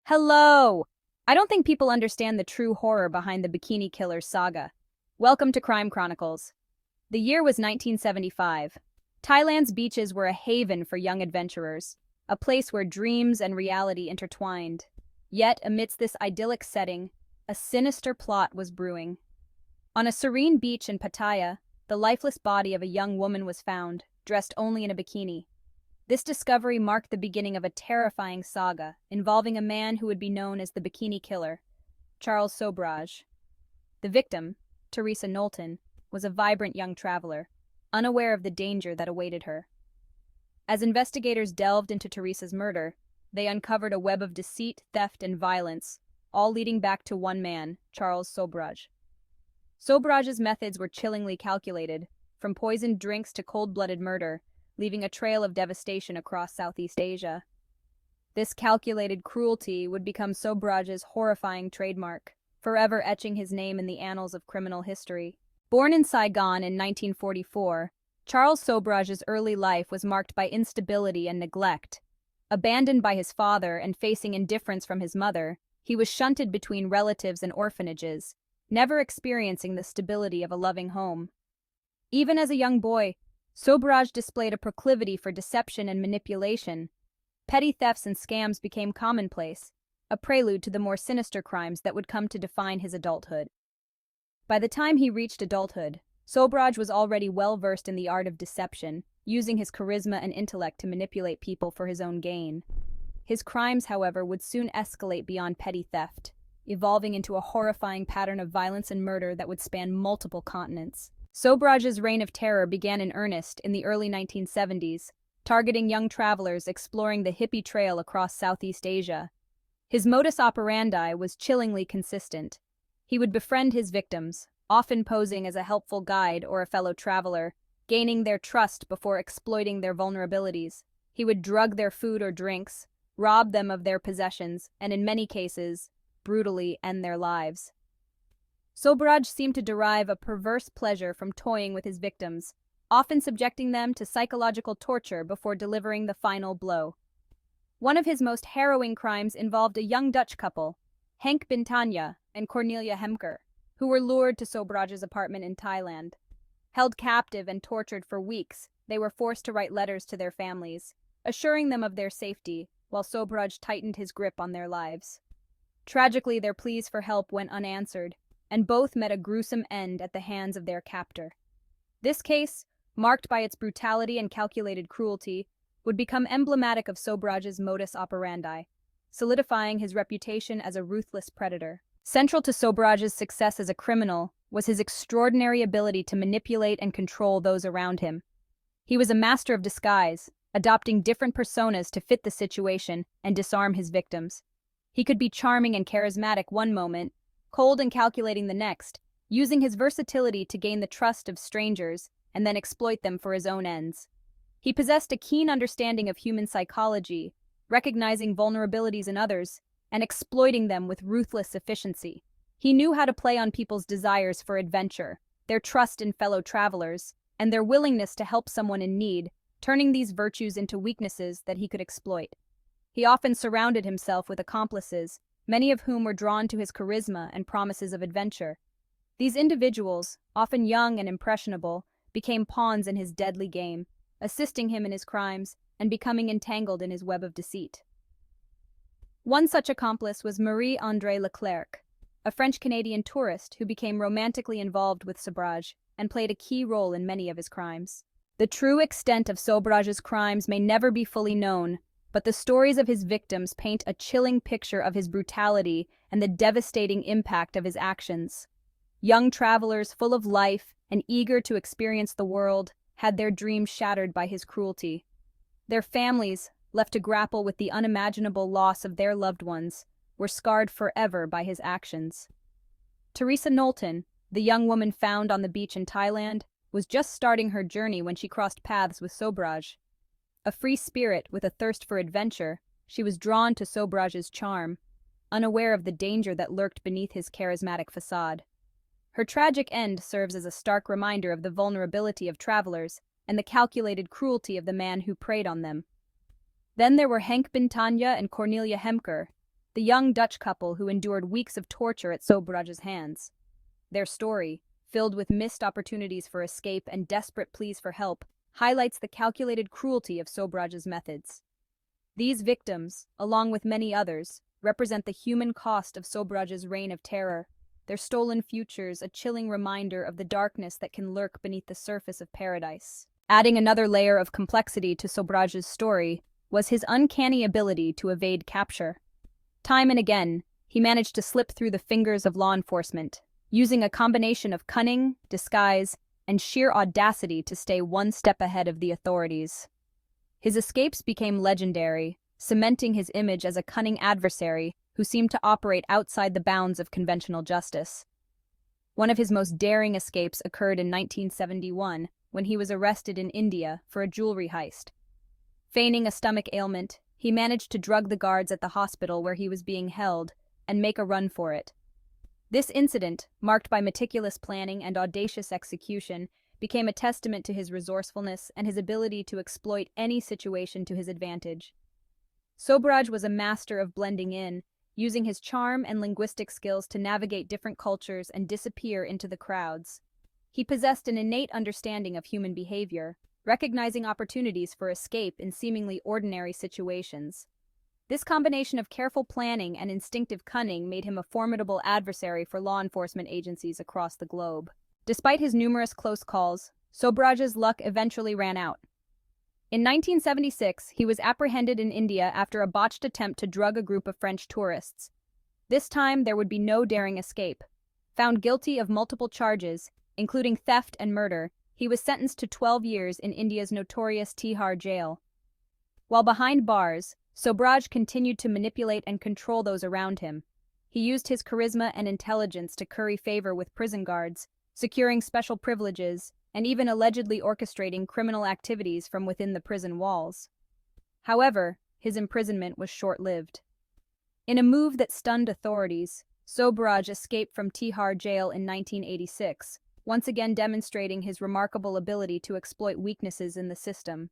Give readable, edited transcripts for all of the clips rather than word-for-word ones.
Hello! I don't think people understand the true horror behind the Bikini Killer's saga. Welcome to Crime Chronicles. The year was 1975. Thailand's beaches were a haven for young adventurers, a place where dreams and reality intertwined. Yet, amidst this idyllic setting, a sinister plot was brewing. On a serene beach in Pattaya, the lifeless body of a young woman was found, dressed only in a bikini. This discovery marked the beginning of a terrifying saga involving a man who would be known as the Bikini Killer, Charles Sobhraj. The victim, Teresa Knowlton, was a vibrant young traveler, unaware of the danger that awaited her. As investigators delved into Teresa's murder, they uncovered a web of deceit, theft, and violence, all leading back to one man, Charles Sobhraj. Sobhraj's methods were chillingly calculated, from poisoned drinks to cold-blooded murder, leaving a trail of devastation across Southeast Asia. This calculated cruelty would become Sobhraj's horrifying trademark, forever etching his name in the annals of criminal history. Born in Saigon in 1944, Charles Sobhraj's early life was marked by instability and neglect. Abandoned by his father and facing indifference from his mother, he was shunted between relatives and orphanages, never experiencing the stability of a loving home. Even as a young boy, Sobhraj displayed a proclivity for deception and manipulation. Petty thefts and scams became commonplace, a prelude to the more sinister crimes that would come to define his adulthood. By the time he reached adulthood, Sobhraj was already well-versed in the art of deception, using his charisma and intellect to manipulate people for his own gain. His crimes, however, would soon escalate beyond petty theft, evolving into a horrifying pattern of violence and murder that would span multiple continents. Sobhraj's reign of terror began in earnest in the early 1970s, targeting young travelers exploring the hippie trail across Southeast Asia. His modus operandi was chillingly consistent. He would befriend his victims, often posing as a helpful guide or a fellow traveler, gaining their trust before exploiting their vulnerabilities. He would drug their food or drinks, rob them of their possessions, and in many cases, brutally end their lives. Sobhraj seemed to derive a perverse pleasure from toying with his victims, often subjecting them to psychological torture before delivering the final blow. One of his most harrowing crimes involved a young Dutch couple, Henk Bintanja and Cornelia Hemker, who were lured to Sobhraj's apartment in Thailand. Held captive and tortured for weeks, they were forced to write letters to their families, assuring them of their safety, while Sobhraj tightened his grip on their lives. Tragically, their pleas for help went unanswered, and both met a gruesome end at the hands of their captor. This case, marked by its brutality and calculated cruelty, would become emblematic of Sobhraj's modus operandi, solidifying his reputation as a ruthless predator. Central to Sobhraj's success as a criminal was his extraordinary ability to manipulate and control those around him. He was a master of disguise, adopting different personas to fit the situation and disarm his victims. He could be charming and charismatic one moment, cold and calculating the next, using his versatility to gain the trust of strangers and then exploit them for his own ends. He possessed a keen understanding of human psychology, recognizing vulnerabilities in others and exploiting them with ruthless efficiency. He knew how to play on people's desires for adventure, their trust in fellow travelers, and their willingness to help someone in need, turning these virtues into weaknesses that he could exploit. He often surrounded himself with accomplices, many of whom were drawn to his charisma and promises of adventure. These individuals, often young and impressionable, became pawns in his deadly game, assisting him in his crimes and becoming entangled in his web of deceit. One such accomplice was Marie-André Leclerc, a French-Canadian tourist who became romantically involved with Sobhraj and played a key role in many of his crimes. The true extent of Sobhraj's crimes may never be fully known, but the stories of his victims paint a chilling picture of his brutality and the devastating impact of his actions. Young travelers full of life and eager to experience the world had their dreams shattered by his cruelty. Their families, left to grapple with the unimaginable loss of their loved ones, were scarred forever by his actions. Teresa Knowlton, the young woman found on the beach in Thailand, was just starting her journey when she crossed paths with Sobhraj. A free spirit with a thirst for adventure, she was drawn to Sobhraj's charm, unaware of the danger that lurked beneath his charismatic facade. Her tragic end serves as a stark reminder of the vulnerability of travelers and the calculated cruelty of the man who preyed on them. Then there were Henk Bintanja and Cornelia Hemker, the young Dutch couple who endured weeks of torture at Sobhraj's hands. Their story, filled with missed opportunities for escape and desperate pleas for help, highlights the calculated cruelty of Sobhraj's methods. These victims, along with many others, represent the human cost of Sobhraj's reign of terror, their stolen futures a chilling reminder of the darkness that can lurk beneath the surface of paradise. Adding another layer of complexity to Sobhraj's story was his uncanny ability to evade capture. Time and again, he managed to slip through the fingers of law enforcement, using a combination of cunning, disguise, and sheer audacity to stay one step ahead of the authorities. His escapes became legendary, cementing his image as a cunning adversary who seemed to operate outside the bounds of conventional justice. One of his most daring escapes occurred in 1971 when he was arrested in India for a jewelry heist. Feigning a stomach ailment, he managed to drug the guards at the hospital where he was being held and make a run for it. This incident, marked by meticulous planning and audacious execution, became a testament to his resourcefulness and his ability to exploit any situation to his advantage. Sobhraj was a master of blending in, using his charm and linguistic skills to navigate different cultures and disappear into the crowds. He possessed an innate understanding of human behavior, recognizing opportunities for escape in seemingly ordinary situations. This combination of careful planning and instinctive cunning made him a formidable adversary for law enforcement agencies across the globe. Despite his numerous close calls, Sobhraj's luck eventually ran out. In 1976, he was apprehended in India after a botched attempt to drug a group of French tourists. This time, there would be no daring escape. Found guilty of multiple charges, including theft and murder, he was sentenced to 12 years in India's notorious Tihar jail. While behind bars, Sobhraj continued to manipulate and control those around him. He used his charisma and intelligence to curry favor with prison guards, securing special privileges, and even allegedly orchestrating criminal activities from within the prison walls. However, his imprisonment was short-lived. In a move that stunned authorities, Sobhraj escaped from Tihar jail in 1986, once again demonstrating his remarkable ability to exploit weaknesses in the system.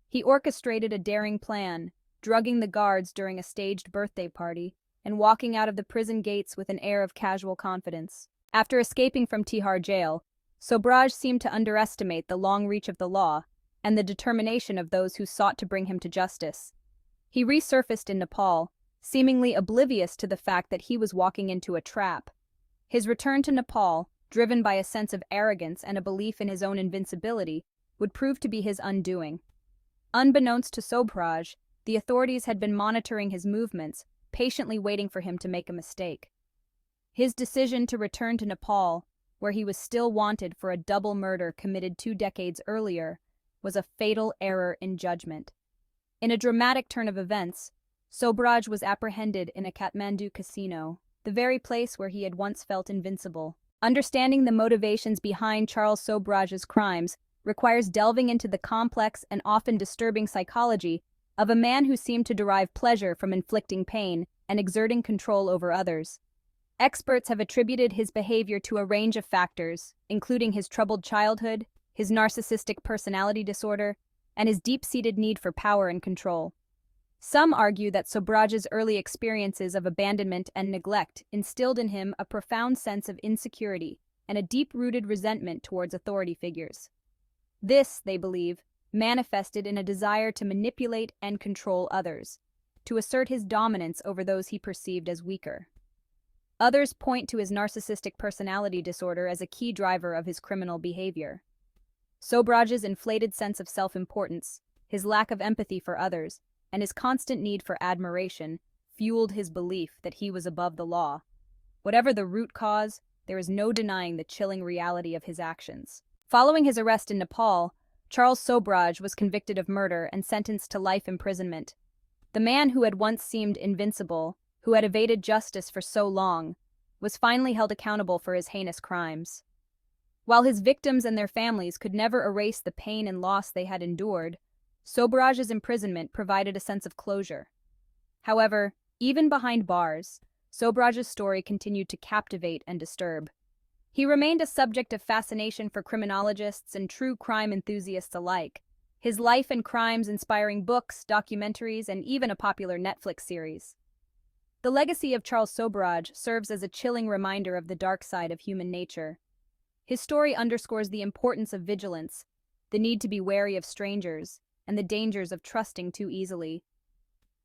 He orchestrated a daring plan, drugging the guards during a staged birthday party, and walking out of the prison gates with an air of casual confidence. After escaping from Tihar jail, Sobhraj seemed to underestimate the long reach of the law and the determination of those who sought to bring him to justice. He resurfaced in Nepal, seemingly oblivious to the fact that he was walking into a trap. His return to Nepal, driven by a sense of arrogance and a belief in his own invincibility, would prove to be his undoing. Unbeknownst to Sobhraj, the authorities had been monitoring his movements, patiently waiting for him to make a mistake. His decision to return to Nepal, where he was still wanted for a double murder committed 2 decades earlier, was a fatal error in judgment. In a dramatic turn of events, Sobhraj was apprehended in a Kathmandu casino, the very place where he had once felt invincible. Understanding the motivations behind Charles Sobhraj's crimes requires delving into the complex and often disturbing psychology of a man who seemed to derive pleasure from inflicting pain and exerting control over others. Experts have attributed his behavior to a range of factors, including his troubled childhood, his narcissistic personality disorder, and his deep-seated need for power and control. Some argue that Sobhraj's early experiences of abandonment and neglect instilled in him a profound sense of insecurity and a deep-rooted resentment towards authority figures. This, they believe, manifested in a desire to manipulate and control others, to assert his dominance over those he perceived as weaker. Others point to his narcissistic personality disorder as a key driver of his criminal behavior. Sobhraj's inflated sense of self-importance, his lack of empathy for others, and his constant need for admiration fueled his belief that he was above the law. Whatever the root cause, there is no denying the chilling reality of his actions. Following his arrest in Nepal, Charles Sobhraj was convicted of murder and sentenced to life imprisonment. The man who had once seemed invincible, who had evaded justice for so long, was finally held accountable for his heinous crimes. While his victims and their families could never erase the pain and loss they had endured, Sobhraj's imprisonment provided a sense of closure. However, even behind bars, Sobhraj's story continued to captivate and disturb. He remained a subject of fascination for criminologists and true crime enthusiasts alike, his life and crimes inspiring books, documentaries, and even a popular Netflix series. The legacy of Charles Sobhraj serves as a chilling reminder of the dark side of human nature. His story underscores the importance of vigilance, the need to be wary of strangers, and the dangers of trusting too easily.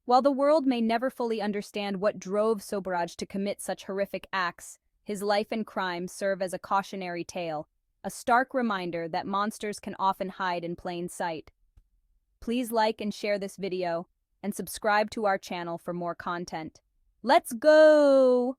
While the world may never fully understand what drove Sobhraj to commit such horrific acts, his life and crime serve as a cautionary tale, a stark reminder that monsters can often hide in plain sight. Please like and share this video, and subscribe to our channel for more content. Let's go!